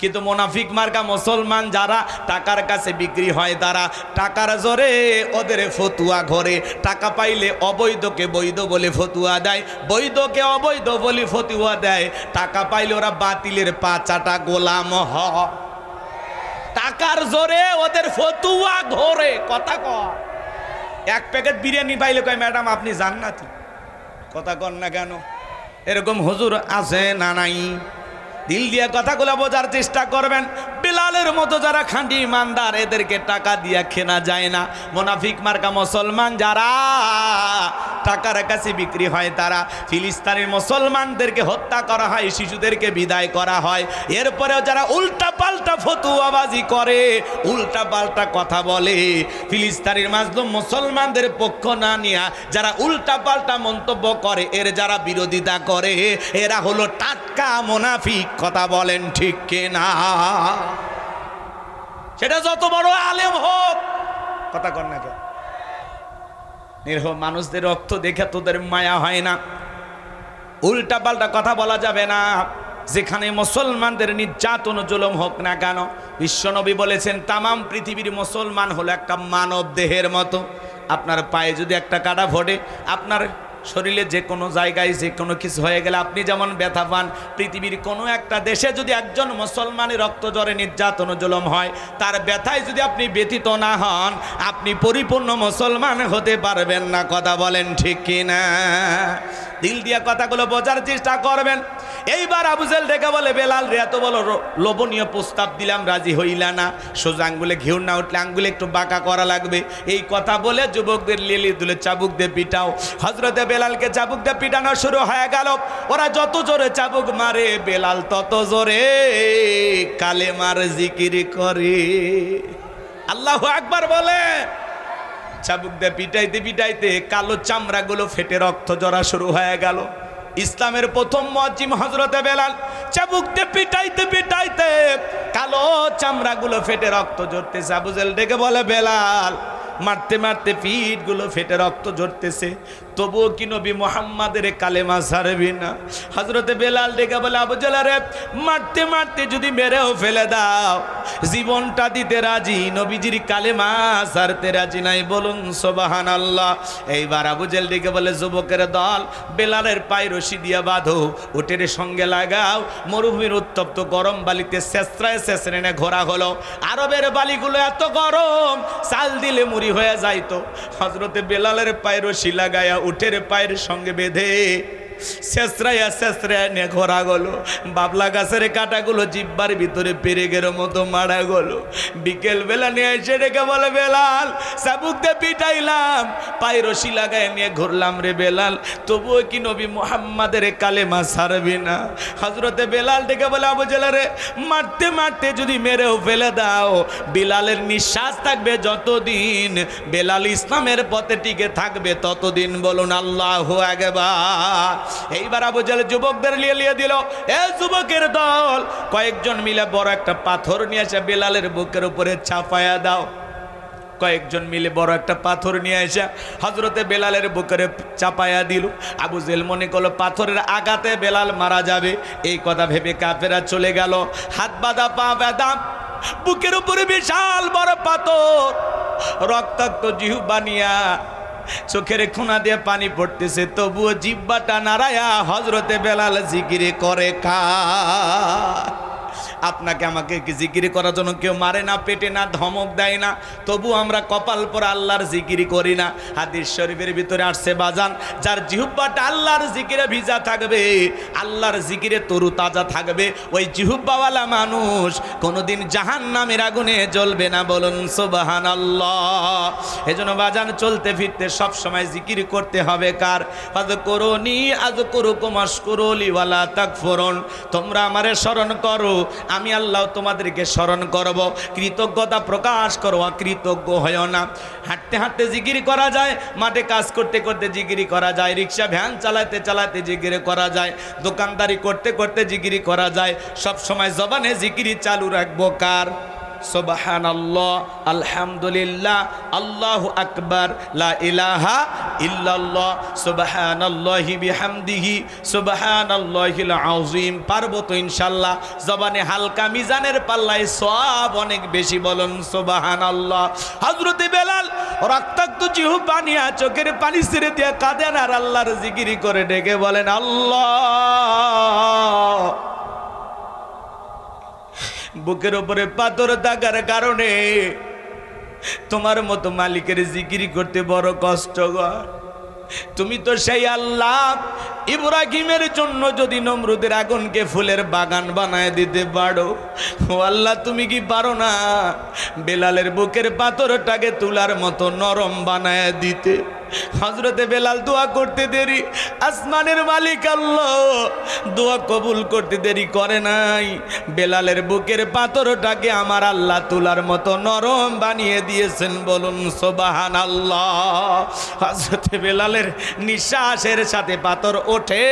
কিন্তু মুনাফিক মার্কা মুসলমান যারা টাকার কাছে বিক্রি হয় তারা টাকার জোরে ওদের ফতুয়া ঘরে টাকা পাইলে অবৈধকে বৈধ বলে ফতুয়া দেয়, বৈধকে অবৈধ বলে ফতুয়া দেয়। টাকা পাইলে ওরা বাতিলের পাচাটা গোলাম হয়। টাকার জোরে ওদের ফতুয়া ঘরে। কথা কয় এক প্যাকেট বিরিয়ানি পাইলে কয় ম্যাডাম আপনি জান্নাতি। কথা কন না কেন? এরকম হুজুর আছে না নাই? দিল দিয়ে কথাগুলো বোঝার চেষ্টা করবেন। বিলালের মতো যারা খাঁটি ইমানদার এদেরকে টাকা দিয়ে কেনা যায় না। মুনাফিক মার্কা মুসলমান যারা টাকার কাছে বিক্রি হয় তারা ফিলিস্তিনের মুসলমানদেরকে হত্যা করা হয়, শিশুদেরকে বিদায় করা হয়। এরপরেও যারা উল্টা পাল্টা ফতুয়াবাজি করে, উল্টা পাল্টা কথা বলে, ফিলিস্তিনের মাজলুম মুসলমানদের পক্ষ না নিয়ে যারা উল্টা পাল্টা মন্তব্য করে, এর যারা বিরোধিতা করে এরা হলো টাটকা মুনাফিক। কথা বলেন ঠিক কিনা? সেটা যত বড় আলেম হোক। কথা কর না কেন? নিরহ মানুষদের রক্ত দেখে তোদের মায়া হয় না? উল্টা পাল্টা কথা বলা যাবে না। যেখানে মুসলমানদের নির্যাতন জুলুম হোক না কেন, বিশ্বনবী বলেছেন তামাম পৃথিবীর মুসলমান হলো একটা মানব দেহের মতো। আপনার পায়ে যদি একটা কাটা ফোটে, আপনার শরীরে যে কোনো জায়গায় যে কোনো কিছু হয়ে গেলে আপনি যেমন ব্যথা পান, পৃথিবীর কোনো একটা দেশে যদি একজন মুসলমানের রক্ত জ্বরে নির্যাতন জুলুম হয়, তার ব্যথায় যদি আপনি ব্যথিত না হন, আপনি পরিপূর্ণ মুসলমান হতে পারবেন না। কথা বলেন ঠিক কিনা? দিল দিয়া কথাগুলো বোঝার চেষ্টা করবেন। এইবার আবু জেহেল ডেকে বলে, বেলাল রে এত বড় লোভনীয় প্রস্তাব দিলাম, রাজি হইলা না। সোজা আঙ্গুলে ঘিউর না উঠলে আঙ্গুলে একটু বাঁকা করা লাগবে। এই কথা বলে যুবকদের লিলি দুলে চাবুক দিয়ে পিটাও। হজরতে বেলালকে চাবুক দিয়ে পিটানো শুরু হয়ে গেল। ওরা যত জোরে চাবুক মারে, বেলাল তত জোরে কালেমার জিকির করে। আল্লাহু আকবার বলে। চাবুক দিয়ে পিটাইতে পিটাইতে কালো চামড়াগুলো ফেটে রক্ত ঝরা শুরু হয়ে গেল। ইসলামের প্রথম মুয়াজ্জিন হযরতে বেলাল চাবুক দিয়ে পিটাইতে পিটাইতে কালো চামড়াগুলো ফেটে রক্ত ঝরতেছে। আবু জেহেল ডেকে বলে, বেলাল মারতে মারতে পিঠগুলো ফেটে রক্ত ঝরতেছে, তবুও কি নবী মুহাম্মাদের কালেমা ছাড়বি না? হযরতে বেলাল ডেকে বলে, আবু জেহেল রে মারতে মারতে যদি মেরেও ফেলে দাও, জীবনটা দিতে রাজি, নবীজির কালেমা ছাড়তে রাজি নাই। বলুন সুবহানাল্লাহ। এইবার আবু জেহেল ডেকে বলে, যুবকের দল বেলালের পায়ে রশি দিয়া বাঁধো, উটের সঙ্গে লাগাও, মরুভূমির উত্তপ্ত গরম বালিতে ছেঁচড়ায় ছেঁচড়ে ঘোরা হলো। আরবের বালিগুলো এত গরম, চাল দিলে মুড়ি হয়ে যাইতো। হযরতে বেলালের পায়ে রশি লাগায়া উটের পায়ের সঙ্গে বেঁধে ছেঁচড়াইয়া ছেঁচড়াইয়া নিয়ে ঘোরা গেলো। বাবলা গাছের কাঁটাগুলো জিব্বার ভিতরে পেরেকের মতো মারা গেল। বিকেল বেলা নিয়ে এসে ডেকে বলে, বেলাল চাবুক দিয়ে পিটাইলাম, পায়ে রশি লাগায় নিয়ে ঘুরলাম রে বেলাল, তবুও কি নবী মুহাম্মাদের কালেমা ছাড়বি না? হযরতে বেলাল ডেকে বলে, আবু জেহেল রে মারতে মারতে যদি মেরেও ফেলে দাও, বেলালের নিঃশ্বাস থাকবে যতদিন, বেলাল ইসলামের পথে টিকে থাকবে ততদিন। বলুন আল্লাহু আকবার। এইবার আবু জেহেল যুবকদের লিয়ে দিল। এ যুবকের দল, কয়েকজন মিলে বড় একটা পাথর নিয়ে এসে বেলালের বুকের উপরে চাপায়া দাও। কয়েকজন মিলে বড় একটা পাথর নিয়ে এসে হযরতে বেলালের বুকের চাপায়া দিল। আবু জেহেল মনে করলো পাথরের আঘাতে বেলাল মারা যাবে। এই কথা ভেবে কাফেরা চলে গেল। হাত বাঁধা পা বাঁধা, বুকের উপরে বিশাল বড় পাথর, রক্তাক্ত জিহ্বা নিয়া চোখের কোনা দিয়ে পানি পড়তেছে, তবুও জিহ্বাটা নাড়ায়া হযরতে বেলাল জিকির করে। আপনাকে আমাকে জিকির করার জন্য কেউ মারে না, পেটে না, ধমক দেয় না, তবু আমরা কপাল পরে আল্লাহর জিকির করি না। হাদিস শরীফের ভিতরে আসছে বাজান, যার জিহ্বাটা আল্লাহর জিকিরে ভিজা থাকবে, আল্লাহর জিকিরে তরু তাজা থাকবে, ওই জিহ্বাওয়ালা মানুষ কোনোদিন জাহান্নামের আগুনে জ্বলবে না। বলুন সুবহানাল্লাহ। এজন্য বাজান চলতে ফিরতে সব সময় জিকির করতে হবে। কার? ফাযকুরুনি আযকুরুকুম ওয়াশকুরুলি ওয়ালা তাকফুরুন। তোমরা আমারে স্মরণ করো, আমি আল্লাহ তোমাদেরকে স্মরণ করব। কৃতজ্ঞতা প্রকাশ করো, অকৃতজ্ঞ হয় না। হাঁটতে হাঁটতে জিকির করা যায়, মাঠে কাজ করতে করতে জিকির করা যায়, রিক্সা ভ্যান চালাতে চালাতে জিকির করা যায়, দোকানদারি করতে করতে জিকির করা যায়। সব সময় জবানে জিকির চালু রাখবো। কার? সুবহানাল্লাহ, আলহামদুলিল্লাহ, আল্লাহু আকবার, লা ইলাহা ইল্লাল্লাহ সুবহানাল্লাহি বিহামদিহি সুবহানাল্লাহিল আযীম। পারবো তো ইনশাআল্লাহ? জবানে হালকা, মিজানের পাল্লায় সওয়াব অনেক বেশি। বলুন সুবহানাল্লাহ। হযরতে বেলাল রক্তাক্ত জিহ্বা নিয়ে চোখের পানি ছেড়ে দিয়ে কাঁদেন আর আল্লাহর জিকির করে ডেকে বলেন, আল্লাহ। বুকের উপরে পাথর থাকার কারণে তোমার মতো মালিকের জিকির করতে বড় কষ্টকর। তুমি তো সেই আল্লাহ, ইব্রাহিমের জন্য যদি নমরুদের আগুনকে ফুলের বাগান বানায় দিতে পারো, ও আল্লাহ তুমি কি পারো না বেলালের বুকের পাথরটাকে তুলার মতো নরম বানায় দিতে? হযরতে বেলাল দোয়া করতে দেরি, আসমানের মালিক আল্লাহ দোয়া কবুল করতে দেরি করে নাই। বেলালের বুকের পাথরটাকে আমার আল্লাহ তুলার মতো নরম বানিয়ে দিয়েছেন। বলুন সুবহানাল্লাহ। হযরতে বেলালের নিঃশ্বাসের সাথে পাথর ওঠে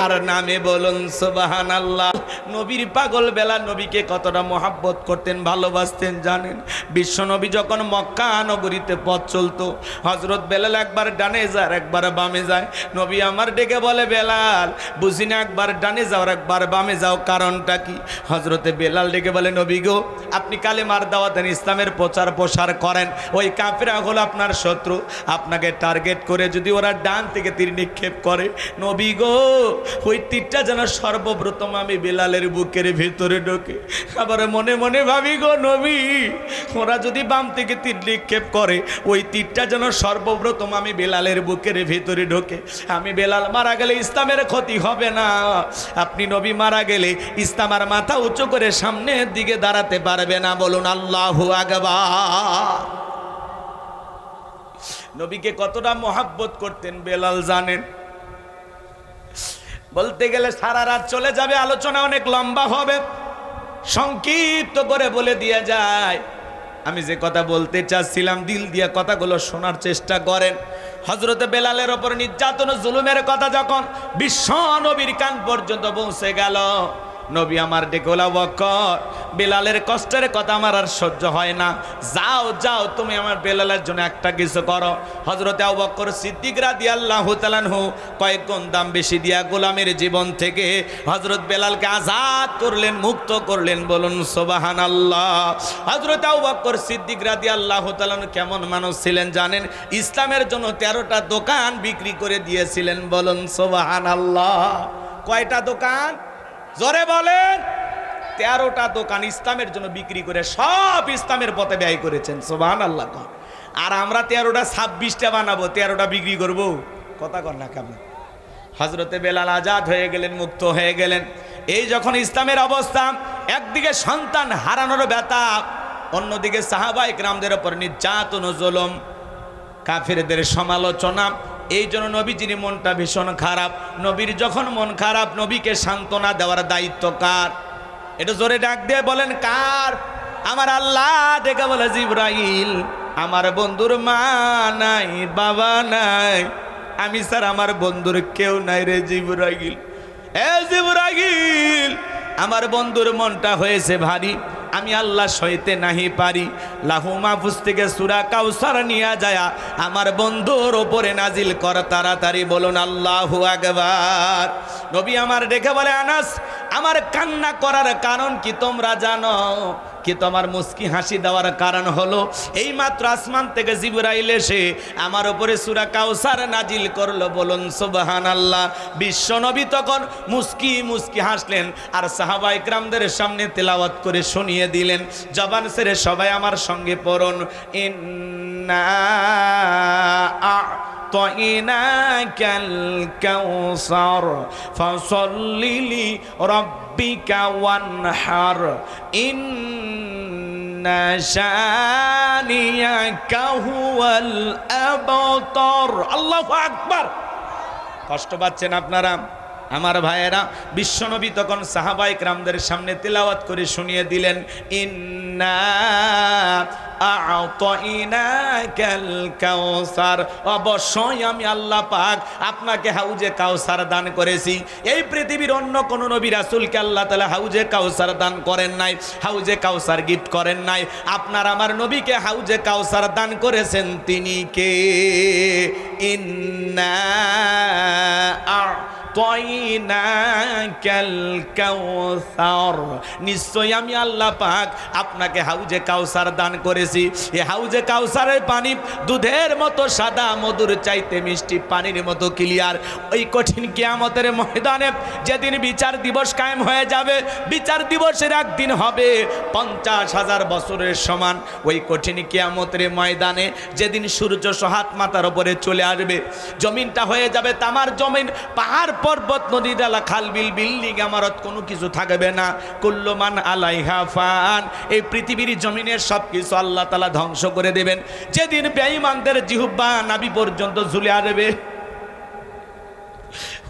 আর নামে। বলুন সুবহানাল্লাহ। নবীর পাগল বেলাল নবীকে কতটা মহব্বত করতেন, ভালোবাসতেন জানেন? বিশ্ব নবী যখন মক্কা নগরীতে পথ চলতো, হযরত বেলাল একবার ডানে যায় একবার বামে যায়। নবী আমার ডেকে বলে, বেলাল বুঝি না, একবার ডানে যাও একবার বামে যাও, কারণটা কি? হযরতে বেলাল ডেকে বলে, নবী গো, আপনি কালেমার দাওয়াত দেন, ইসলামের প্রচার প্রসার করেন, ওই কাফেররা হলো আপনার শত্রু, আপনাকে টার্গেট করে যদি ওরা ডান থেকে তীর নিক্ষেপ করে, নবী গো ওই তীরটা যেন সর্বপ্রথম আমি বেলালের বুকের ভিতরে ঢোকে। আবার মনে মনে ভাবি, গো নবী, ওরা যদি বাম থেকে তীর নিক্ষেপ করে, ওই তীরটা যেন সর্বপ্রথম আমি বেলালের বুকের ভিতরে ঢোকে। আমি বেলাল মারা গেলে ইসলামের ক্ষতি হবে না, আপনি নবী মারা গেলে ইসলাম আর মাথা উঁচু করে সামনের দিকে দাঁড়াতে পারবে না। বলুন আল্লাহু আকবার। নবীকে কতটা মহব্বত করতেন বেলাল জানেন? বলতে গেলে সারা রাত চলে যাবে, আলোচনা অনেক লম্বা হবে, সংক্ষিপ্ত করে বলে দিয়ে যায়। আমি যে কথা বলতে চাচ্ছিলাম দিল দিয়ে কথাগুলো শোনার চেষ্টা করেন। হযরতে বেলালের ওপর নির্যাতন জুলুমের কথা যখন বিশ্ব নবীর কান পর্যন্ত পৌঁছে গেল, নবী আমার ডেকে বলা, বকর বেলালের কষ্টের কথা আমার আর সহ্য হয় না, যাও যাও তুমি আমার বেলালের জন্য একটা কিছু করো। হযরতে আবু বকর সিদ্দিক রাদিয়াল্লাহু তাআলা আনহু কয়েক গুণ দাম বেশি দিয়া গোলামের জীবন থেকে হযরত বেলালকে আজাদ করলেন, মুক্ত করলেন। বলুন সুবহানাল্লাহ। হযরতে আবু বকর সিদ্দিক রাদিয়াল্লাহু তাআলা আনহু কেমন মানুষ ছিলেন জানেন? ইসলামের জন্য 13টা দোকান বিক্রি করে দিয়েছিলেন। বলুন সুবহানাল্লাহ। কয়টা দোকান? জোরে বলেন। 13টা দোকান ইসলামের জন্য বিক্রি করে সব ইসলামের পথে ব্যয় করেছেন। সুবহানাল্লাহ। আর আমরা 13টা 26টা বানাবো, 13টা বিক্রি করব? কথা কর না কেমন? হযরতে বেলাল আজাদ হয়ে গেলেন, মুক্ত হয়ে গেলেন। এই যখন ইসলামের অবস্থা, একদিকে সন্তান হারানোর ব্যথা, অন্যদিকে সাহাবায়ে কেরামদের উপর নির্যাতন ও জুলুম, কাফেরদের সমালোচনা। এই জন্য নবীজির মনটা ভীষণ খারাপ। নবীর যখন মন খারাপ, নবীকে সান্ত্বনা দেওয়ার দায়িত্ব কার? এটা জোরে ডাক দিয়ে বলেন, কার? আমার আল্লাহ ডেকে বলে, জিবরাইল, আমার বন্ধুর মা নাই, বাবা নাই, আমি স্যার আমার বন্ধুর কেউ নাই রে জিবরাইল। এ জিবরাইল, আমার বন্ধুর মনটা হয়েছে ভারী, আমি আল্লাহ সইতে নাহি পারি। লাহু মাহফুজ থেকে সূরা কাউসার নিয়ে যায় আমার বন্ধুর ওপরে নাজিল কর তাড়াতাড়ি। বলুন আল্লাহু আকবার। নবী আমার ডেকে বলে, আনাস, আমার কান্না করার কারণ কি তোমরা জানো? কি তোমার মুস্কি হাসি দেওয়ার কারণ হলো এই মাত্র আসমান থেকে জিবরাইল এসে আমার উপরে সূরা কাউসার নাজিল করলো। বলুন সুবহানাল্লাহ। বিশ্ব নবী তখন মুস্কি মুস্কি হাসলেন আর সাহাবায়ে কেরামদের সামনে তেলাওয়াত করে শুনিয়ে দিলেন। জবান ছেড়ে সবাই আমার সঙ্গে পড়ুন, ইন্না আ'তাইনাকাল কাউসার ফাসাল্লি লিরাব্বিকা ওয়ানহার ইন্না শানিয়াকা হুয়াল আবতার। আল্লাহু আকবার। কষ্ট পাচ্ছেন আপনারা? আমার ভাইয়েরা, বিশ্বনবী তখন সাহাবায়ে কেরামদের সামনে তেলাওয়াত করে শুনিয়ে দিলেন, ইন্না আ'তাইনাকাল কাউসার, অবশ্যই আমি আল্লাহ পাক আপনাকে হাউজে কাউসার দান করেছি। এই পৃথিবীর অন্য কোন নবী রাসূলকে আল্লাহ তাআলা হাউজে কাউসার দান করেন নাই, হাউজে কাউসার গিফট করেন নাই। আপনার আমার নবীকে হাউজে কাউসার দান করেছেন তিনি কে? ইন্না আ'তাইনাকাল কাউসার, নিশ্চয় আমি আল্লাহ পাক আপনাকে হাউজে কাউসার দান করেছি। এই হাউজে কাউসারের পানি দুধের মতো সাদা, মধুর চাইতে মিষ্টি, পানির মতো ক্লিয়ার। ওই কঠিন কিয়ামতের ময়দানে যেদিন বিচার দিবস কায়েম হয়ে যাবে, বিচার দিবসের একদিন হবে 50,000 বছরের সমান। ওই কঠিন কিয়ামতের ময়দানে যেদিন সূর্য সহাত মাথার উপরে চলে আসবে, জমিনটা হয়ে যাবে তামার জমিন, পাহাড় পর্বত নদী ডালা খাল বিল বিল্ডিং ইমারত কোনো কিছু থাকবে না। কুল্লু মান আলাইহা ফান, এই পৃথিবীর জমিনের সব কিছু আল্লাহ তাআলা ধ্বংস করে দেবেন। যেদিন বেঈমানদের জিহ্বা নাভি পর্যন্ত ঝুলে আসবে,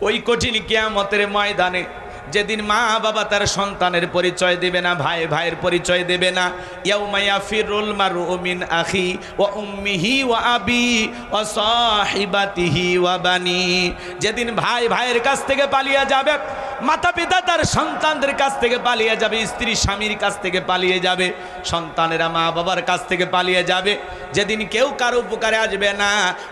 ওই কঠিন কিয়ামতের ময়দানে যেদিন মা বাবা তার সন্তানের পরিচয় দেবে না, ভাই ভাইয়ের পরিচয় দেবে না। ইয়াউমা ইয়াফিরুল মারউ মিন আখি ওয়া উম্মিহি ওয়া আবি ওয়া সাহিবাতিহি ওয়া বানি, যেদিন ভাই ভাইয়ের কাছ থেকে পালিয়ে যাবে, মাতা পিতা তার সন্তানদের কাছ থেকে পালিয়ে যাবে, স্ত্রী স্বামীর কাছ থেকে পালিয়ে যাবে, সন্তানেরা মা বাবার কাছ থেকে পালিয়ে যাবে। যেদিন কেউ কারো উপকারে আসবে না,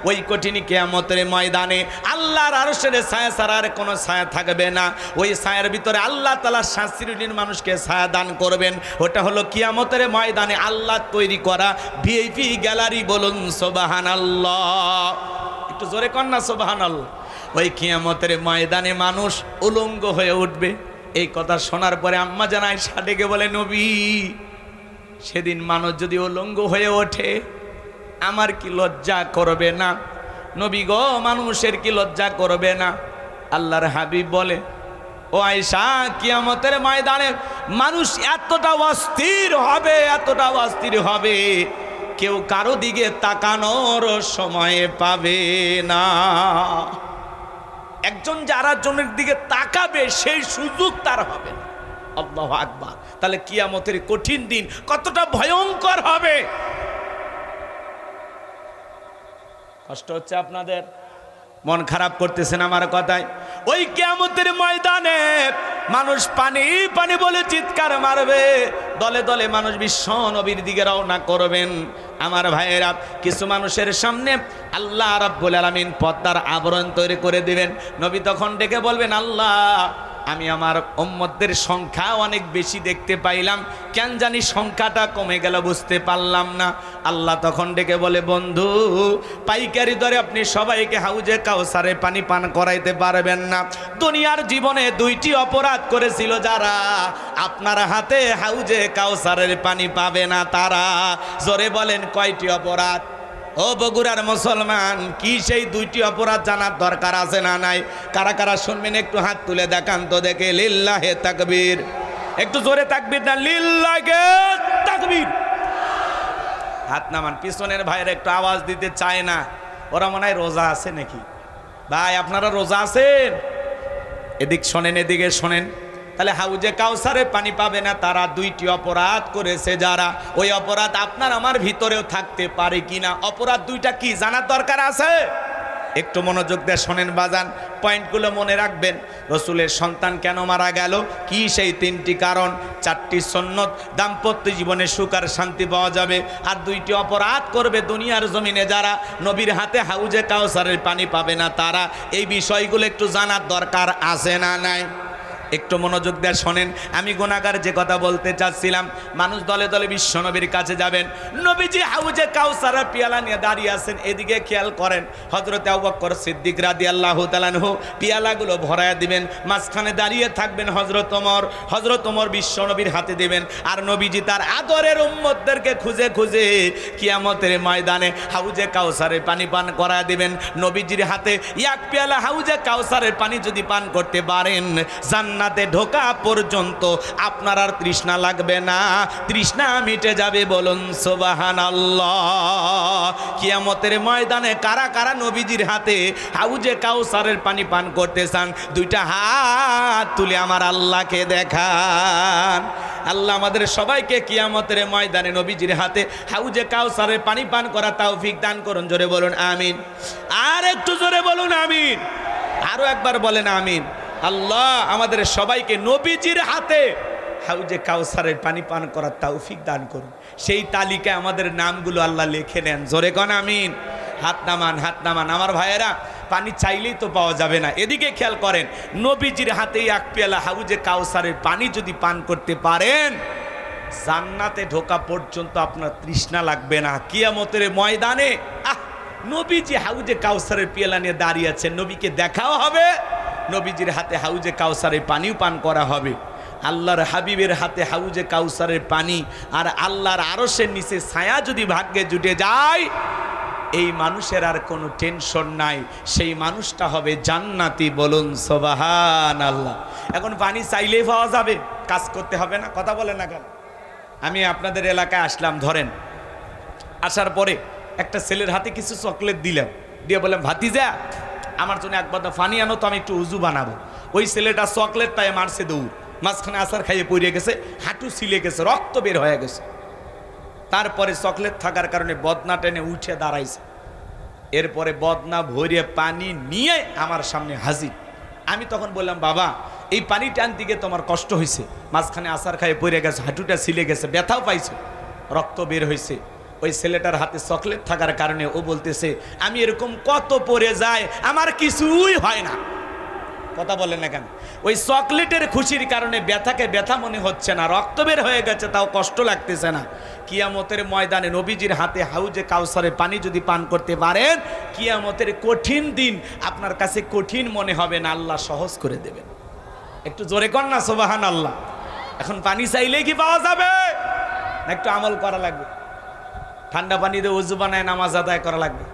ওই কঠিন কিয়ামতের ময়দানে আল্লাহর আরশের ছায়া ছাড়া আর কোনো ছায়া থাকবে না। ওই ছায়ার ভিতরে আল্লাহ তাআলা শাস্তির মানুষকে ছায়া দান করবেন। ওটা হলো কিয়ামতের ময়দানে আল্লাহ তৈরি করা ভিআইপি গ্যালারি। বলুন সুবহানাল্লাহ, একটু জোরে কর না সুবহানাল্লাহ। ওই কিয়ামতের ময়দানে মানুষ উলঙ্গ হয়ে উঠবে। এই কথা শোনার পরে আম্মা জান আয়েশা ডেকে বলে, নবী, সেদিন মানুষ যদি উলঙ্গ হয়ে ওঠে আমার কি লজ্জা করবে না? নবী গো, মানুষের কি লজ্জা করবে না? আল্লাহর হাবিব বলে, ও আয়েশা, কিয়ামতের ময়দানে মানুষ এতটা অস্থির হবে, এতটা অস্থির হবে, কেউ কারো দিকে তাকানোর সময় পাবে না। একজন যারা জনের দিকে তাকাবে সেই সুযোগ তার হবে না। আল্লাহু আকবার। তাহলে কিয়ামতের কঠিন দিন কতটা ভয়ঙ্কর হবে। কষ্ট হচ্ছে আপনাদের? মন খারাপ করতেছেন আমার কথায়? ওই কিয়ামতের ময়দানে মানুষ পানি পানি বলে চিৎকার মারবে, দলে দলে মানুষ বিশ্ব নবীর দিকে রওনা করবেন। আমার ভাইয়েরা, কিছু মানুষের সামনে আল্লাহ রাব্বুল আলামিন পর্দার আবরণ তৈরি করে দিবেন। নবী তখন ডেকে বলবেন, আল্লাহ, আমি আমার উম্মতদের সংখ্যা অনেক বেশি দেখতে পাইলাম, কেন জানি সংখ্যাটা কমে গেল, বুঝতে পারলাম না। আল্লাহ তখন ডেকে বলে, বন্ধু, পাইকারি দরে আপনি সবাইকে হাউজে কাউসারে পানি পান করাইতে পারবেন না। দুনিয়ার জীবনে 2টি অপরাধ করেছিল যারা, আপনার হাতে হাউজে কাউসারের পানি পাবে না তারা। জোরে বলেন, কয়টি অপরাধ? ও বগুড়ার মুসলমান, কি সেই 2টি অপরাধ জানার দরকার আছে না নাই? কারা কারা শুনবেন একটু হাত তুলে দেখান তো দেখে। লিল্লাহে তাকবীর। একটু জোরে তাকবীর না, লিল্লাহে তাকবীর। হাত নামান। পিছনের ভাইয়ের একটু আওয়াজ দিতে চায় না, ওরা মনে হয় রোজা আছে নাকি। ভাই, আপনারা রোজা আছেন? এদিক শোনেন, এদিকে শোনেন। তাহলে হাউজে কাউসারে পানি পাবে না তারা 2টি অপরাধ করেছে যারা। ওই অপরাধ আপনার আমার ভিতরেও থাকতে পারে কিনা, অপরাধ 2টা কি জানার দরকার আছে। একটু মনোযোগ দিয়ে শোনেন বাজান, পয়েন্টগুলো মনে রাখবেন। রসুলের সন্তান কেন মারা গেল, কি সেই 3টি কারণ, 4টি সুন্নত, দাম্পত্য জীবনে সুখ আর শান্তি পাওয়া যাবে। আর 2টি অপরাধ করবে দুনিয়ার জমিনে যারা, নবীর হাতে হাউজে কাউসারের পানি পাবে না তারা। এই বিষয়গুলো একটু জানার দরকার আছে না নাই? একটু মনোযোগ দিয়ে শোনেন। আমি গুনাহগার যে কথা বলতে চাচ্ছিলাম, মানুষ দলে দলে বিশ্ব নবীর কাছে যাবেন। নবীজি হাউজে কাউসারের পিয়ালা নিয়ে দাঁড়িয়ে আছেন, এদিকে খেয়াল করেন। হযরতে আবু বকর সিদ্দিক রাদিয়াল্লাহু তাআলা আনহু পিয়ালাগুলো ভরায়া দিবেন, মাঝখানে দাঁড়িয়ে থাকবেন হযরত ওমর। হযরত ওমর বিশ্ব নবীর হাতে দিবেন, আর নবীজি তার আদরের উম্মতদেরকে খুঁজে খুঁজে কিয়ামতের ময়দানে হাউজে কাউসারের পানি পান করা দিবেন। নবীজির হাতে এক পেয়ালা হাউজে কাউসারের পানি যদি পান করতে পারেন, জান্নাত জান্নাতে ঢোকা পর্যন্ত আপনার আর তৃষ্ণা লাগবে না, তৃষ্ণা মিটে যাবে। বলুন সুবহানাল্লাহ। কিয়ামতের ময়দানে কারা কারা নবীজির হাতে হাউজে কাউসারের পানি পান করতে চান? দুইটা হাত তুলে আমার আল্লাহকে দেখান। আল্লাহ আমাদের সবাইকে কিয়ামতের ময়দানে নবীজির হাতে হাউজে কাউসারের পানি পান করা তৌফিক দান করুন। জোরে বলুন আমিন। আর একটু জোরে বলুন আমিন। আরো একবার বলেন আমিন। আল্লাহ আমাদের সবাইকে নবীজির হাতে হাউজে কাউসারের পানি পান করার তৌফিক দান করুন। সেই তালিকায় আমাদের নামগুলো আল্লাহ লিখে নেন। জোরে কোন আমিন। হাত নামান, হাত নামান। আমার ভাইয়েরা, পানি চাইলেই তো পাওয়া যাবে না। এদিকে খেয়াল করেন, নবীজির হাতেই এক পেয়ালা হাউজে কাউসারের পানি যদি পান করতে পারেন, জান্নাতে ঢোকা পর্যন্ত আপনার তৃষ্ণা লাগবে না। কিয়ামতের ময়দানে নবীজি হাউজে কাউসারের পেয়ালা নিয়ে দাঁড়িয়ে আছেন, নবীকে দেখাও হবে, নবীজির হাতে হাউজে কাউসারের পানিও পান করা হবে। আল্লাহর হাবিবের হাতে হাউজে কাউসারের পানি আর আল্লাহর আরশের নিচে ছায়া যদি ভাগ্যে জুটে যায়, এই মানুষের আর কোনো টেনশন নাই, সেই মানুষটা হবে জান্নাতি। বলুন সুবহানাল্লাহ। এখন পানি চাইলেই পাওয়া যাবে, কাজ করতে হবে না। কথা বলেন না কেন? আমি আপনাদের এলাকায় আসলাম, ধরেন আসার পরে একটা ছেলের হাতে কিছু চকলেট দিলাম, দিয়ে বললাম ভাতিজা আমার জন্য এক বদনা পানি আনো তো, আমি একটু উজু বানাবো। ওই ছেলেটা চকলেট পায়ে মারছে দৌড়, মাঝখানে আসার খাইয়ে পড়ে গেছে, হাঁটু ছিলে গেছে, রক্ত বের হয়ে গেছে। তারপরে চকলেট থাকার কারণে বদনা টেনে উঠে দাঁড়াইছে। এরপরে বদনা ভরে পানি নিয়ে আমার সামনে হাজির। আমি তখন বললাম, বাবা এই পানি টানতে গিয়ে তোমার কষ্ট হয়েছে, মাঝখানে আসার খাইয়ে পড়ে গেছে, হাঁটুটা ছিলে গেছে, ব্যথাও পাইছে, রক্ত বের হয়েছে। ওই ছেলেটার হাতে চকলেট থাকার কারণে ও বলতেছে, আমি এরকম কত পড়ে যায়, আমার কিছুই হয় না। কথা বলেন না কেন? ওই চকলেটের খুশির কারণে ব্যথাকে ব্যথা মনে হচ্ছে না, রক্ত বের হয়ে গেছে তাও কষ্ট লাগতেছে না। কিয়ামতের ময়দানে নবীজির হাতে হাউজে কাউসারের পানি যদি পান করতে পারেন, কিয়ামতের কঠিন দিন আপনার কাছে কঠিন মনে হবে না, আল্লাহ সহজ করে দেবেন। একটু জোরে কর না সুবহানাল্লাহ। এখন পানি চাইলেই কি পাওয়া যাবে না? একটু আমল করা লাগবে। ঠান্ডা পানি দিয়ে উজু বানায় নামাজ আদায় করা লাগবে।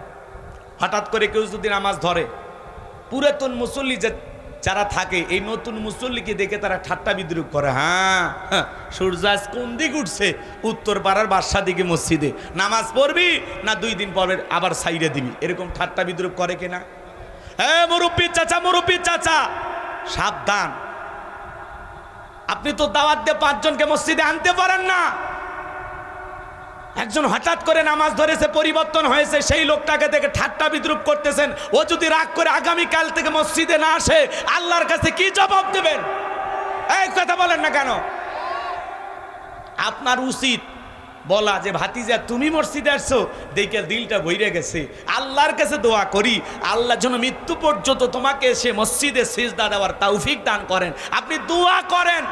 হঠাৎ করে কেউ যদি নামাজ ধরে, পুরাতন মুসল্লি যারা থাকে, এই নতুন মুসল্লিকে দেখে তারা ঠাট্টা বিদ্রুপ করে। হ্যাঁ, সূর্য আজ কোন দিক উঠছে? উত্তর পাড়ার বাদশা দিকে মসজিদে নামাজ পড়বি না 2 দিন পরে আবার সাইরে দিবি, এরকম ঠাট্টা বিদ্রুপ করে কিনা? হ্যাঁ মুরব্বী চাচা, মুরব্বী চাচা সাবধান। আপনি তো দাওয়াত দিয়ে 5 জনকে মসজিদে আনতে পারেন না। একজন হঠাৎ করে নামাজ ধরেছে, পরিবর্তন হয়েছে, সেই লোকটাকে দেখে ঠাট্টা বিদ্রুপ করতেছেন। ও যদি রাগ করে আগামীকাল থেকে মসজিদে না আসে, আল্লাহর কাছে কি জবাব দেবেন? এই কথা বলেন না কেন? আপনার উচিত বলা যে ভাতিজা তুমি মসজিদে আসছো দেখে দিলটা ভইরে গেছে, আল্লাহর কাছে দোয়া করি আল্লাহ যেন মৃত্যু পর্যন্ত তোমাকে সে মসজিদে সিজদা দেওয়ার তৌফিক দান করেন। আপনি দোয়া করেন,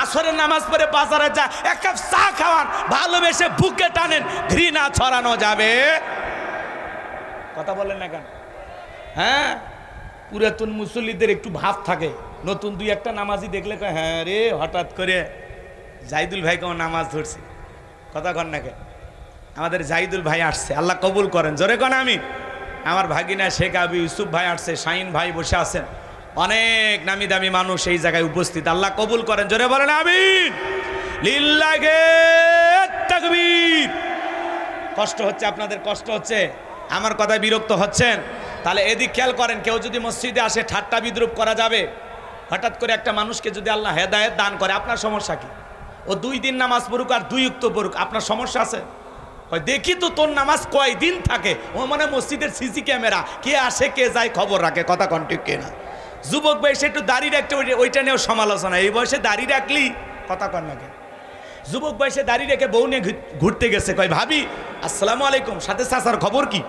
আসরের নামাজ পড়ে বাজারে যা 1 কাপ চা খাওয়ান, ভালোবেসে বুকে টানেন, ঘৃণা ছড়ানো যাবে। কথা বলেন না কেন? হ্যাঁ, পুরাতন মুসল্লিদের একটু ভাব থাকে, নতুন 2-1টা নামাজি দেখলে কয় হ্যাঁ রে, হঠাৎ করে জাহিদুল ভাই কেমন নামাজ ধরছে। কথা কন না কেন? আমাদের জাহিদুল ভাই আসছে, আল্লাহ কবুল করেন। জোরে কন আমি। আমার ভাগিনা শেখ আবু ইউসুফ ভাই আসছে, শাহিন ভাই বসে আছেন, অনেক নামি দামি মানুষ এই জায়গায় উপস্থিত, আল্লাহ কবুল করেন। জোরে বলেন আমিন। লিল্লাহে তাকবীর। কষ্ট হচ্ছে আপনাদের? কষ্ট হচ্ছে? আমার কথায় বিরক্ত হচ্ছেন? তাহলে এদিক খেয়াল করেন, কেউ যদি মসজিদে আসে ঠাট্টা বিদ্রুপ করা যাবে? হঠাৎ করে একটা মানুষকে যদি আল্লাহ হেদায়েত দান করে, আপনার সমস্যা কি? ও 2 দিন নামাজ পড়ুক আর 2 ওয়াক্ত পড়ুক, আপনার সমস্যা আছে? দেখি তো তোর নামাজ কয় দিন থাকে। ও মানে মসজিদের সিসি ক্যামেরা, কে আসে কে যায় খবর রাখে। কথা কন ঠিক কিনা? যুবক বয়সে একটু দাড়ি রাখতে, ওইটা নিয়েও সমালোচনা। এই বয়সে দাড়ি রাখলি, কথা কন না কেন? যুবক বয়সে দাড়ি রেখে বউ নিয়ে ঘুরতে গেছে, কয় ভাবি আসসালামু আলাইকুম, সাথে চাচার খবর কি?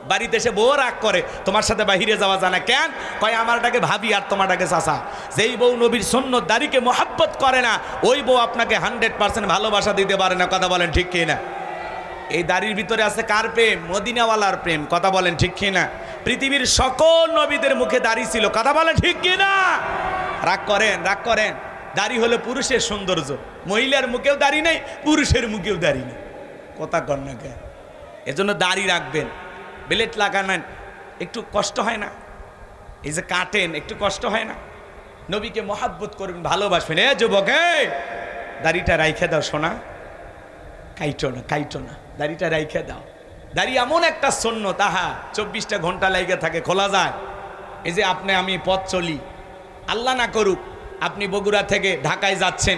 বাড়িতে এসে বউ রাগ করে, তোমার সাথে বাহিরে যাওয়া যায় না কেন? কয় আমারটাকে ভাবি আর তোমারটাকে চাচা। যেই বউ নবীর সুন্নত দাড়িকে মহাব্বত করে না, ওই বউ আপনাকে 100% ভালোবাসা দিতে পারে না। কথা বলেন ঠিক কিনা? এই দাড়ির ভিতরে আছে কার প্রেম? মদিনাওয়ালার প্রেম। কথা বলেন ঠিক কিনা? পৃথিবীর সকল নবীদের মুখে দাড়ি ছিল। কথা বলেন ঠিক কিনা? রাগ করেন, রাগ করেন। দাড়ি হলো পুরুষের সৌন্দর্য, মহিলার মুখেও দাড়ি নেই, পুরুষের মুখেও দাড়ি নেই। কথা কন না কেন? এজন্য দাড়ি রাখবেন, বেলেট লাগানেন, একটু কষ্ট হয় না? এই যে কাটেন, একটু কষ্ট হয় না? নবীকে মহাব্বত করবেন, ভালোবাসবেন। এ যুবক, এই দাড়িটা রাইখে দাও সোনা, কাইটো না, দাড়িটা রাইখে দাও। দাড়ি এমন একটা সুন্নাত, তাহা 24টা ঘন্টা লাগে থাকে, খোলা যায়। এই যে আপনি আমি পথ চলি, আল্লাহ না করুক আপনি বগুড়া থেকে ঢাকায় যাচ্ছেন,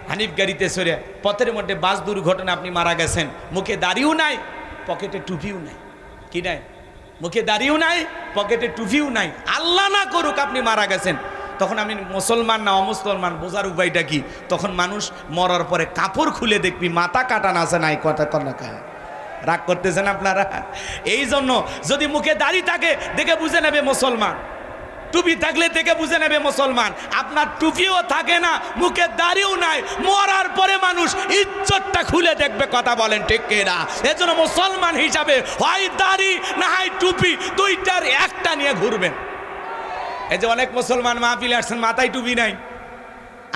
হানিফ গাড়িতে চড়ে পথের মধ্যে বাস দুর্ঘটনা, আপনি মারা গেছেন, মুখে দাড়িও নাই, পকেটে টুপিও নাই। কি নাই? মুখে দাড়িও নাই, পকেটে টুপিও নাই। আল্লাহ না করুক আপনি মারা গেছেন, তখন আমি মুসলমান না অমুসলমান বোঝার উপায়টা কি? তখন মানুষ মরার পরে কাপড় খুলে দেখবি মাথা কাটানো আছে নাই, কথা কন্যা। রাগ করতেছেন আপনারা? এই জন্য যদি মুখে দাড়ি থাকে দেখে বুঝে নেবে মুসলমান, টুপি থাকলে দেখে বুঝে নেবে মুসলমান। আপনার টুপিও থাকে না, মুখে দাড়িও নাই, মরার পরে মানুষ ইজ্জতটা খুলে দেখবে, কথা বলেন ঠিক কিনা? এজন্য মুসলমান হিসাবে হয় দাড়ি না হয় টুপি, দুইটার একটা নিয়ে ঘুরবেন। এই যে অনেক মুসলমান মাহফিলে আসছেন মাথায় টুপি নাই,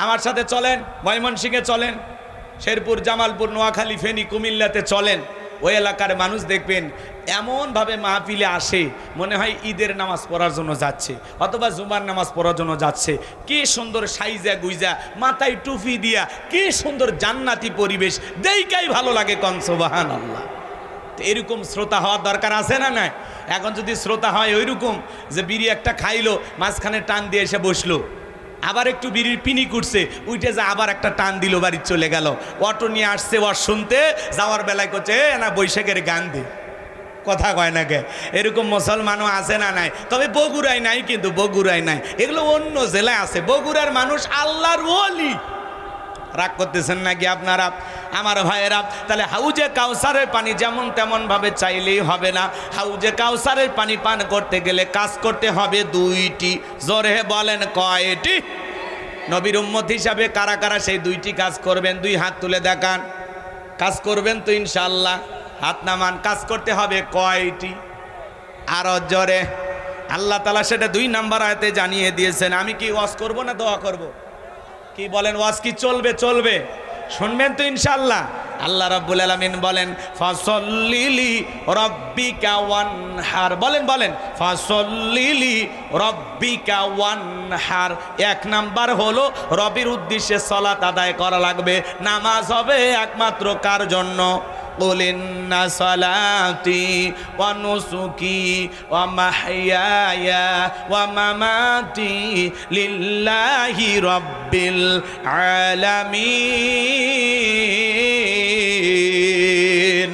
আমার সাথে চলেন, ময়মনসিংহে চলেন, শেরপুর, জামালপুর, নোয়াখালী, ফেনী, কুমিল্লাতে চলেন, ওই এলাকার মানুষ দেখবেন এমনভাবে মাহফিলে আসে মনে হয় ঈদের নামাজ পড়ার জন্য যাচ্ছে অথবা জুমার নামাজ পড়ার জন্য যাচ্ছে। কি সুন্দর সাইজা গুইজা, মাথায় টুপি দিয়া, কি সুন্দর জান্নাতি পরিবেশ, দেখাই ভালো লাগে। কোন সুবহানাল্লাহ। এরকম শ্রোতা হওয়ার দরকার আছে না? নাই। এখন যদি শ্রোতা হয় ওইরকম যে বিড়ি একটা খাইলো, মাঝখানে টান দিয়ে এসে বসলো, আবার একটু বিড়ির পিনি কুটছে, উঠে যা আবার একটা টান দিল, বাড়ি চলে গেল, অটো নিয়ে আসছে ওর শুনতে, যাওয়ার বেলায় করছে না বৈশাখের গান দে, কথা কয় না কে? এরকম মুসলমানও আছে না? নাই। তবে বগুড়ায় নাই, কিন্তু বগুড়ায় নাই, এগুলো অন্য জেলায় আছে। বগুড়ার মানুষ আল্লাহর ওলি। রাগ করতেছেন নাকি আপনারা আমার ভাইয়েরা? তাহলে হাউজে কাউসারের পানি যেমন তেমন ভাবে চাইলেই হবে না। হাউজে কাউসারের পানি পান করতে গেলে কাজ করতে হবে দুইটি। জোরে বলেন কয়টি? নবীর উম্মত হিসাবে কারা কারা সেই দুইটি কাজ করবেন? দুই হাত তুলে দেখান। কাজ করবেন তো ইনশাআল্লাহ? হাত নামান। কাজ করতে হবে কয়টি? আরো জোরে। আল্লাহ তাআলা সেটা 2 নাম্বার আয়াতে জানিয়ে দিয়েছেন। আমি কি ওয়াজ করব না দোয়া করব? কি বলেন? ওয়াজ কি চলবে? চলবে। শুনবেন তো ইনশাআল্লাহ? আল্লাহ রাব্বুল আলামিন বলেন ফাসল্লিলি রাব্বিকা ওয়ানহার। বলেন বলেন, ফাসল্লিলি রাব্বিকা ওয়ানহার। 1 নাম্বার হলো রবের উদ্দেশ্যে সালাত আদায় করা লাগবে। নামাজ হবে একমাত্র কার জন্য? قل إن صلاتي ونسكي ومحياي ومماتي لله رب العالمين।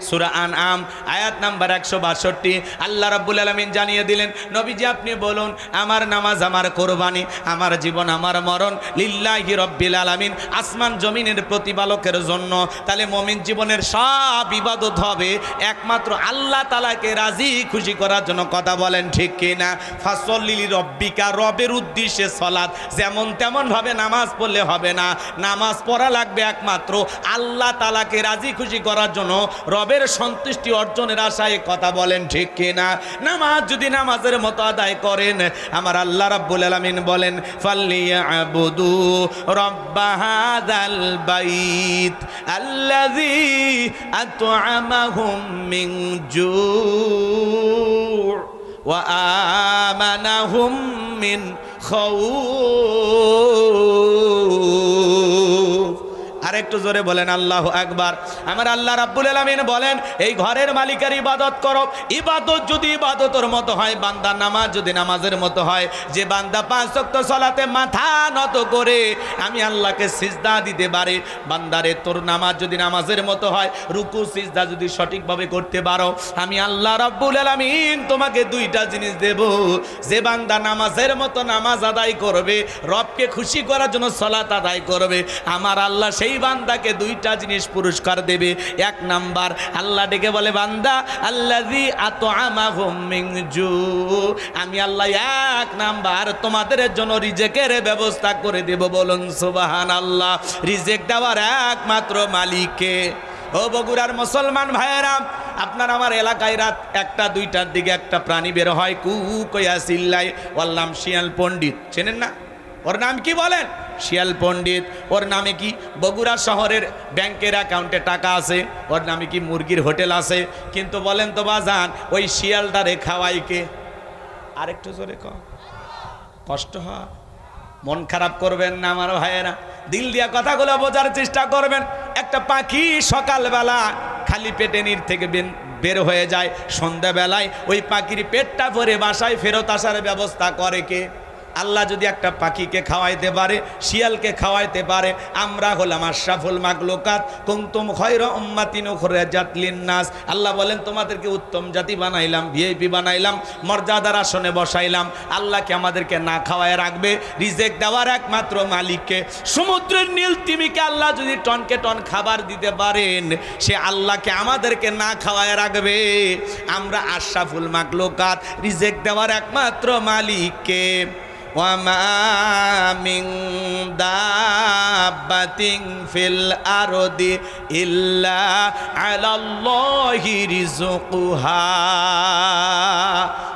সূরা আনআম আয়াত নাম্বার 162। আল্লাহ রাব্বুল আলামিন জানিয়ে দিলেন, নবীজি আপনি বলুন, আমার নামাজ, আমার কোরবানি, আমার জীবন, আমার মরণ লিল্লাহি রাব্বিল আলামিন, আসমান জমিনের প্রতিপালকের জন্য। তাহলে মুমিন জীবনের সব ইবাদত হবে একমাত্র আল্লাহ তাআলাকে রাজি খুশি করার জন্য। কথা বলেন ঠিক কিনা? ফাসল্লি রব্বিকা, রবের উদ্দেশ্যে সালাত। যেমন তেমন ভাবে নামাজ পড়লে হবে না, নামাজ পড়া লাগবে একমাত্র আল্লাহ তাআলাকে রাজি খুশি করার জন্য, রবের সন্তুষ্টি অর্জনের আশায়। কথা বলেন ঠিক কিনা? নামাজ যদি নামাজের মতো আদায় করেন, আমার আল্লাহ রাব্বুল আলামিন বলেন ফাল্লিয়াবুদু রাব্বা হাযাল বাইত আল্লাযী আত'আমাহুম মিন জু' ওয়া আমানাহুম মিন খাউফ। আরেকটু জোরে বলেন আল্লাহু আকবার। আমার আল্লাহ রাব্বুল আলামিন বলেন, এই ঘরের মালিকের ইবাদত করো। ইবাদত যদি ইবাদতের মতো হয়, বান্দা নামাজ যদি নামাজের মতো হয়, যে বান্দা 5 ওয়াক্ত সালাতে মাথা নত করে আমি আল্লাহকে সিজদা দিতে পারে, বান্দারে তোর নামাজ যদি নামাজের মতো হয়, রুকু সিজদা যদি সঠিকভাবে করতে পারো, আমি আল্লাহ রাব্বুল আলামিন তোমাকে 2টা জিনিস দেব। যে বান্দা নামাজের মতো নামাজ আদায় করবে, রবকে খুশি করার জন্য সালাত আদায় করবে, আমার আল্লাহ সেই বান্দাকে 2টা জিনিস পুরস্কার দেবে। 1 নাম্বার, আল্লাহ ডেকে বলে, বান্দা আল্লাযী আত'আমাহুম মিন জু', আমি আল্লাহ 1 নাম্বার তোমাদের জন্য রিজেকের ব্যবস্থা করে দেব। বলুন সুবহানাল্লাহ। রিজেক দেওয়ার একমাত্র মালিক কে? ও বগুড়ার মুসলমান ভাইয়েরা, আপনার আমার এলাকায় রাত 1টা 2টার দিকে একটা প্রাণী বের হয়, কু কইয়া চিল্লায়, ওর নাম শিয়াল পণ্ডিত। চেনেন না? ওর নাম কি বলেন? শিয়াল পণ্ডিত। ওর নামে কি বগুড়া শহরের ব্যাংকের অ্যাকাউন্টে টাকা আছে, ওর নামে কি মুরগির হোটেল আছে। কিন্তু বলেন তো বাজান, ওই শিয়ালটারে খাওয়াই কে? আরেকটু জোরে কষ্ট হয়। মন খারাপ করবেন না আমার ভাইয়েরা, দিল দিয়া কথাগুলো বোঝার চেষ্টা করবেন। একটা পাখি সকালবেলা খালি পেটে নির থেকে বের হয়ে যায়, সন্ধ্যাবেলায় ওই পাখির পেটটা ভরে বাসায় ফেরত আসার ব্যবস্থা করে কে? আল্লাহ যদি একটা পাখিকে খাওয়াইতে পারে, শিয়ালকে খাওয়াইতে পারে, আমরা হলাম আশরাফুল মাখলুকাত, কুনতুম খায়রা উম্মাতিন উখরিজাত লিন্নাস। আল্লাহ বলেন তোমাদেরকে উত্তম জাতি বানাইলাম, ভিআইপি বানাইলাম, মর্যাদার আসনে বসাইলাম। আল্লাহকে আমাদেরকে না খাওয়ায় রাখবে? রিজেক দেওয়ার একমাত্র মালিককে। সমুদ্রের নীল তিমিকে আল্লাহ যদি টনকে টন খাবার দিতে পারেন, সে আল্লাহকে আমাদেরকে না খাওয়ায় রাখবে? আমরা আশরাফুল মাখলুকাত, রিজেক দেওয়ার একমাত্র মালিককে। ওয়ামা মিন দাব্বাতিন ফিল আরদি ইল্লা আলাল্লাহি রিজকুহা।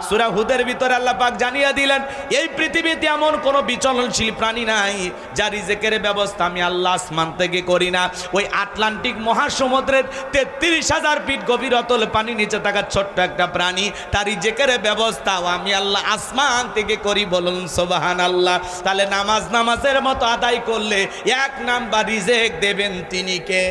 সূরা হুদের ভিতরে আল্লাহ পাক জানিয়ে দিলেন, এই পৃথিবীতে এমন কোনো বিচলনশীল প্রাণী নাই যার রিজেকের ব্যবস্থা আমি আল্লাহ আসমান থেকে করি না। ওই আটলান্টিক মহাসমুদ্রের ৩৩,০০০ ফিট গভীর অতল পানি নিচে থাকা ছোট্ট একটা প্রাণী, তার রিজেকের ব্যবস্থাও আমি আল্লাহ আসমান থেকে করি। বলুন সুবহানাল্লাহ। তাহলে নামাজের মতো আদায় করলে ১ নাম্বার রিজেক দেবেন তিনি কে?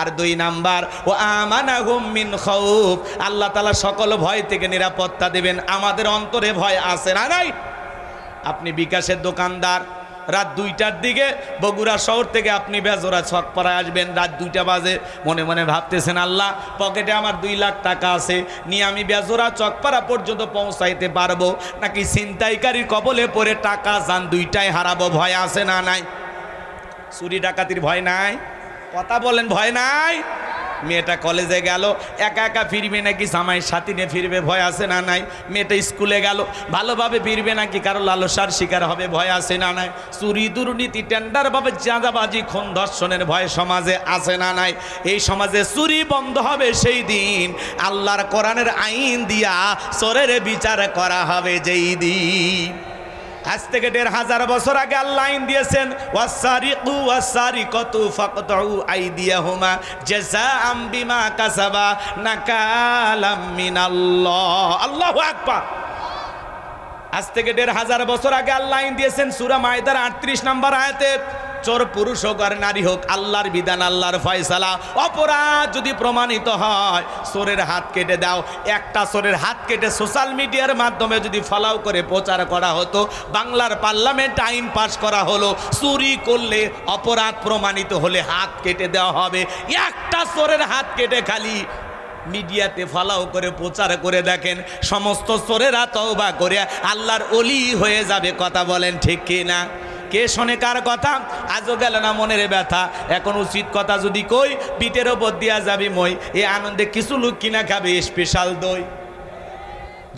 আর ২ নাম্বার, ও আমানাহুম মিন খাউফ, আল্লাহ তাআলা সকল ভয় থেকে নিরাপত্তা দেবেন। আমাদের অন্তরে ভয় আছে না নাই? আপনি বিকাশের দোকানদার, রাত ২টার দিকে বগুড়া শহর থেকে আপনি বেজোরা ছকপাড়ায় আসবেন, রাত ২টা বাজে। মনে মনে ভাবতেছেন, আল্লাহ পকেটে আমার ২ লাখ টাকা আছে, নিয়ে আমি বেজোরা চকপাড়া পর্যন্ত পৌঁছাইতে পারবো নাকি ছিনতাইকারীর কবলে পড়ে টাকা যান দুইটাই হারাবো? ভয় আছে না নাই? চুরি ডাকাতির ভয় নাই? কথা বলেন, ভয় নাই? মেয়েটা কলেজে গেল, একা একা ফিরবে নাকি জামাইয়ের সাথী নিয়ে ফিরবে? ভয় আছে না নাই? মেয়েটা স্কুলে গেল, ভালোভাবে ফিরবে নাকি কারো লালসার শিকার হবে? ভয় আছে না নাই? চুরি, দুর্নীতি, টেন্ডারভাবে চাঁদাবাজি, খুন ধর্ষণের ভয় সমাজে আছে না নাই? এই সমাজে চুরি বন্ধ হবে সেই দিন আল্লাহর কোরআনের আইন দিয়া চোরের বিচার করা হবে যেই দিন। আজ থেকে ১৫০০ বছর আগে আল্লাহ আইন দিয়েছেন, ওয়াসারিকু ওয়াসারিকাতু ফাকতাউ আইদিয়াহুমা জাযাআম বিমা কাসাবা নাকালাম মিনাল্লাহ। আল্লাহু আকবার। আজ থেকে ১৫০০ বছর আগে আল্লাহ আইন দিয়েছেন সূরা মাইদার ৩৮ নম্বর আয়াতে, চোর পুরুষ হোক আর নারী হোক, আল্লাহর বিধান, আল্লাহর ফয়সালা। অপরাধ যদি প্রমাণিত হয়, চোরের হাত কেটে দাও। একটা চোরের হাত কেটে সোশ্যাল মিডিয়ার মাধ্যমে যদি ফলাও করে প্রচার করা হতো, বাংলার পার্লামেন্ট আইন পাস করা হলো, চুরি করলে অপরাধ প্রমাণিত হলে হাত কেটে দেওয়া হবে। একটা চোরের হাত কেটে খালি মিডিয়াতে ফলাও করে প্রচার করে দেখেন, সমস্ত চোরেরা তওবা করে আল্লাহর ওলি হয়ে যাবে। কথা বলেন ঠিক কি না? কে শোনে কার কথা? আজও গেল না মনের ব্যথা। এখন উচিত কথা যদি কই, পিঠের ওপর দিয়া যাবি মই। এ আনন্দে কিছু লোক কিনা খাবে স্পেশাল দই।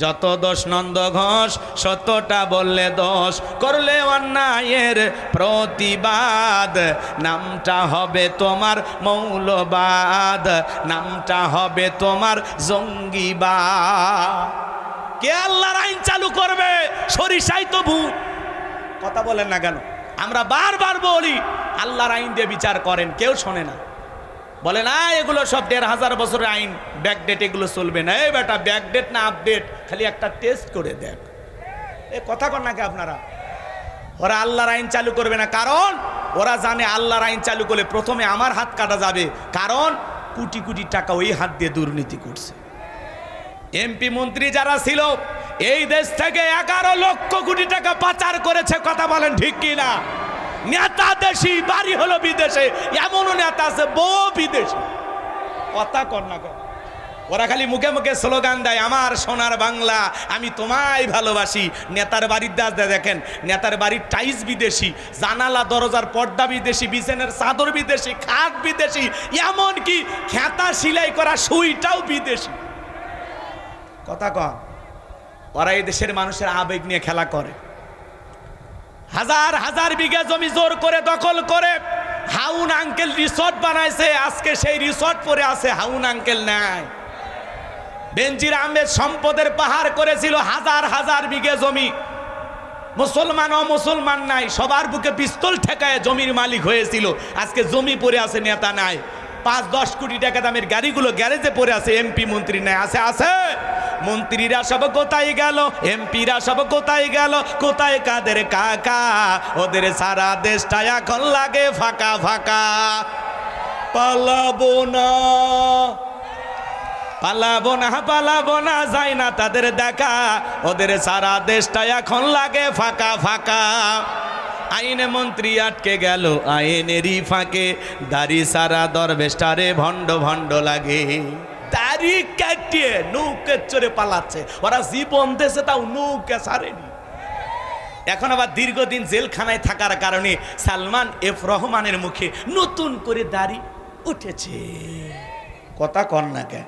যত দোষ নন্দ ঘোষ, সত্যটা বললে দোষ, করলে অন্যায়ের প্রতিবাদ, নামটা হবে তোমার মৌলবাদ, নামটা হবে তোমার জঙ্গিবাদ। কে আল্লাহর আইন চালু করবে? সরিষাই তো ভূত। কথা বলেন না কেন? আমরা বারবার বলি আল্লাহর আইন দিয়ে বিচার করেন, কেউ শোনে না। বলে না এগুলো সব ১৫০০ বছরের আইন, ব্যাকডেট, এগুলো চলবে না। এই বেটা, ব্যাকডেট না আপডেট, খালি একটা টেস্ট করে দেখ। এ কথা কন নাকি আপনারা? ওরা আল্লাহর আইন চালু করবে না, কারণ ওরা জানে আল্লাহর আইন চালু করলে প্রথমে আমার হাত কাটা যাবে, কারণ কোটি কোটি টাকা ওই হাত দিয়ে দুর্নীতি করছে। এমপি মন্ত্রী যারা ছিল, এই দেশ থেকে ১১ লক্ষ কোটি টাকা পাচার করেছে। কথা বলেন ঠিক কি না? নেতা দেশি, বাড়ি হলো বিদেশে, এমনও নেতা আছে বউ বিদেশে। কথা কর না কর। ওরা খালি মুখে মুখে স্লোগান দেয়, আমার সোনার বাংলা, আমি তোমায় ভালোবাসি। নেতার বাড়ির দাস দেখেন, নেতার বাড়ির টাইলস বিদেশি, জানালা দরজার পর্দা বিদেশি, বিছানার চাদর বিদেশি, খাট বিদেশি, এমনকি খেতা সেলাই করা সুইটাও বিদেশি। কথা কন। ওরা এই দেশের মানুষের আবেগ নিয়ে খেলা করে। হাজার হাজার বিঘা জমি জোর করে দখল করে হাউন আঙ্কেল রিসর্ট বানাইছে। আজকে সেই রিসর্ট পরে আছে, হাউন আঙ্কেল নাই। বেনজির আহমেদ সম্পদের পাহাড় করেছিল, হাজার হাজার বিঘা জমি। মুসলমান ও মুসলমান নাই, সবার বুকে পিস্তল ঠেকায় জমির মালিক হয়েছিল। আজকে জমি পড়ে আছে, নেতা নাই। 5-10 কোটি টাকা দামের গাড়িগুলো গ্যারেজে পড়ে আছে, এমপি মন্ত্রী নেয়, আছে। মন্ত্রীরা সব কোথায় গেল, এমপিরা সব কোথায় গেল, কোথায় কাদের কাকা? ওদের সারা দেশটা এখন লাগে ফাঁকা ফাঁকা। পালাবো না, পালাবো না, পালাবো না, যায় না তাদের দেখা, ওদের সারা দেশটা এখন লাগে ফাঁকা ফাঁকা। আইনে মন্ত্রী আটকে গেল আইনেরই ফাঁকে, দাড়ি সারা দরবেশটারে ভণ্ড ভণ্ড লাগে। দাড়ি কাটিয়ে নৌকে চড়ে পালাচ্ছে, ওরা জীবন দেশে তাও নৌকে ছাড়েনি। এখন আবার দীর্ঘদিন জেলখানায় থাকার কারণে সালমান এফ রহমানের মুখে নতুন করে দাড়ি উঠেছে। কথা কন না কে?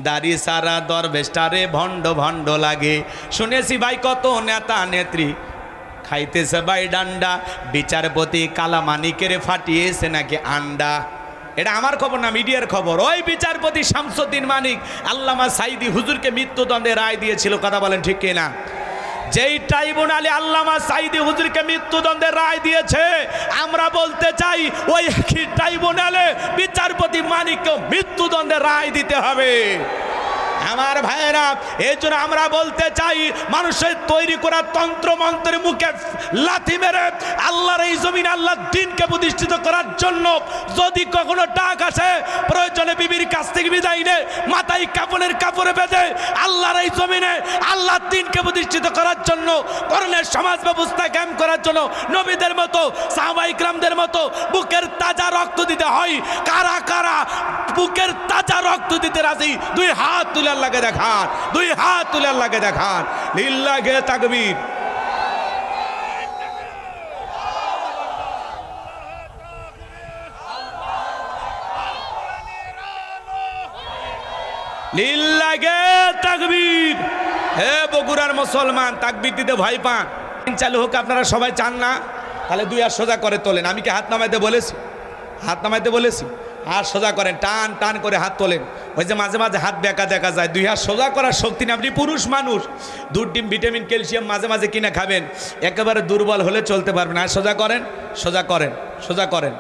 দাড়ি সারা দরবেশটারে ভণ্ড ভণ্ড লাগে। শুনেছি ভাই কত নেতা নেত্রী খাইতেছে ভাই ডান্ডা, বিচারপতি কালামানিকের ফাটিয়েছে নাকি আন্ডা। এটা আমার খবর না, মিডিয়ার খবর। ওই বিচারপতি শামসুদ্দিন মানিক আল্লামা সাইদি হুজুরকে মৃত্যুদণ্ডে রায় দিয়েছিল, কথা বলেন ঠিক কিনা? যেই ট্রাইব্যুনালে আল্লামা সাইদি হুজুরকে মৃত্যুদণ্ডের রায় দিয়েছে, আমরা বলতে চাই ওই ট্রাইব্যুনালে বিচারপতি মানিককেও মৃত্যুদণ্ডের রায় দিতে হবে। আমার ভাইয়েরা, এই জন্য আমরা বলতে চাই, মানুষের তৈরি করা তন্ত্র মন্ত্রের মুখে লাথি মেরে আল্লাহর এই জমিনে আল্লাহর দ্বীনকে প্রতিষ্ঠিত করার জন্য যদি কখনো ডাক আসে, প্রয়োজনে বিবির কাছ থেকে বিদায় নে, মাথায় কাপড়ের কাপড়ে বেঁধে আল্লাহর এই জমিনে আল্লাহর দ্বীনকে প্রতিষ্ঠিত করার জন্য, করণের সমাজ ব্যবস্থা কায়েম করার জন্য নবীদের মতো সাহাবায়ে কিরামদের মতো বুকের তাজা রক্ত দিতে হয়। কারা কারা বুকের তাজা রক্ত দিতে রাজি? দুই হাত তুলে আল্লাহকে দেখান, দুই হাত তুলে আল্লাহকে দেখান। লিল্লাহে তাকবীর। লিল্লাহে তাকবীর। হে বগুড়ার মুসলমান, তাকবীর দিতে ভয় পান? চালু হোক, আপনারা সবাই চান না? তাহলে দুই হাত সোজা করে তোলেন। আমি কি হাত নামাইতে বলেছি? হাত নামাইতে বলেছি? হাত সোজা করেন, টান টান করে হাত তোলেন। ওই যে মাঝে মাঝে হাত বেঁকা দেখা যায়, দুই হাত সোজা করার শক্তি নেই। আপনি পুরুষ মানুষ, দুধ ডিম ভিটামিন ক্যালসিয়াম মাঝে মাঝে কিনে খাবেন, একেবারে দুর্বল হলে চলতে পারবেন। আর সোজা করেন, সোজা করেন, সোজা করেন।